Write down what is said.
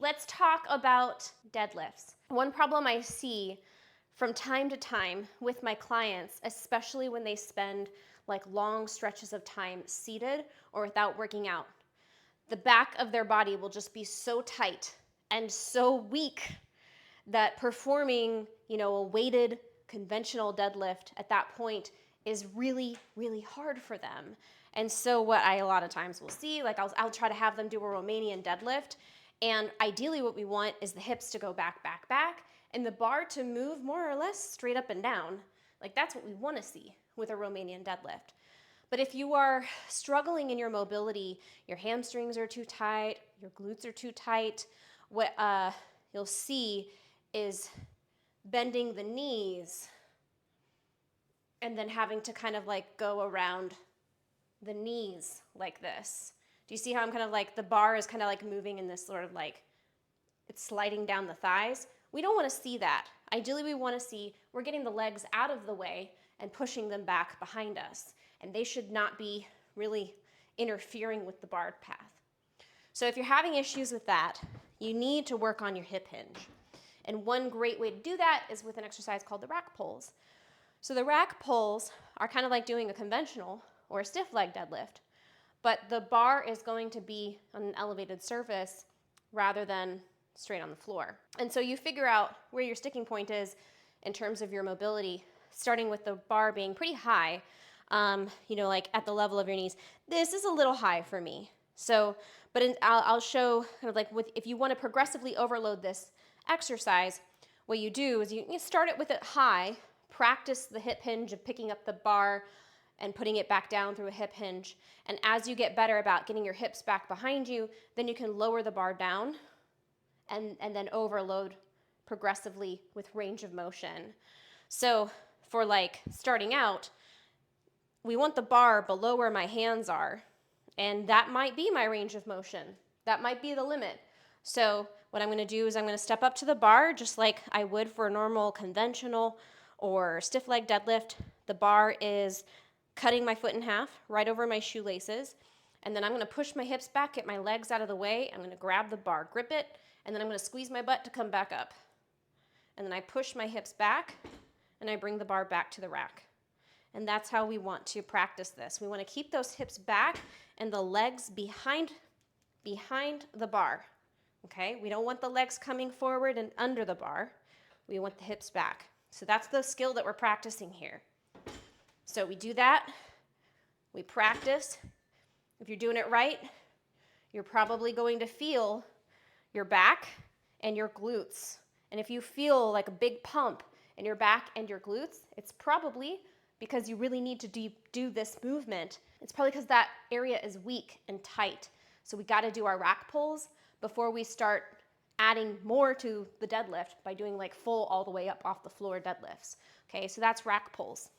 Let's talk about deadlifts. One problem I see from time to time with my clients, especially when they spend like long stretches of time seated or without working out, the back of their body will just be so tight and so weak that performing, a weighted conventional deadlift at that point is really, really hard for them. And so what I a lot of times will see, like I'll try to have them do a Romanian deadlift, and ideally what we want is the hips to go back, back, back, and the bar to move more or less straight up and down. Like that's what we want to see with a Romanian deadlift. But if you are struggling in your mobility, your hamstrings are too tight, your glutes are too tight, what you'll see is bending the knees and then having to kind of like go around the knees like this. Do you see how I'm kind of like, the bar is kind of like moving in this sort of like, it's sliding down the thighs? We don't want to see that. Ideally, we want to see we're getting the legs out of the way and pushing them back behind us. And they should not be really interfering with the barred path. So if you're having issues with that, you need to work on your hip hinge. And one great way to do that is with an exercise called the rack pulls. So the rack pulls are kind of like doing a conventional or a stiff leg deadlift, but the bar is going to be on an elevated surface rather than straight on the floor. And so you figure out where your sticking point is in terms of your mobility, starting with the bar being pretty high, like at the level of your knees. This is a little high for me. So, but I'll show kind of like if you want to progressively overload this exercise, what you do is you start it with it high, practice the hip hinge of picking up the bar and putting it back down through a hip hinge. And as you get better about getting your hips back behind you, then you can lower the bar down and then overload progressively with range of motion. So for like starting out, we want the bar below where my hands are, and that might be my range of motion. That might be the limit. So what I'm going to do is I'm going to step up to the bar just like I would for a normal conventional or stiff leg deadlift. The bar is cutting my foot in half right over my shoelaces, and then I'm going to push my hips back, get my legs out of the way. I'm going to grab the bar, grip it, and then I'm going to squeeze my butt to come back up. And then I push my hips back, and I bring the bar back to the rack. And that's how we want to practice this. We want to keep those hips back and the legs behind the bar. Okay? We don't want the legs coming forward and under the bar. We want the hips back. So that's the skill that we're practicing here. So we do that. We practice. If you're doing it right, you're probably going to feel your back and your glutes. And if you feel like a big pump in your back and your glutes, it's probably because you really need to do this movement. It's probably because that area is weak and tight. So we got to do our rack pulls before we start adding more to the deadlift by doing like full all the way up off the floor deadlifts. Okay, so that's rack pulls.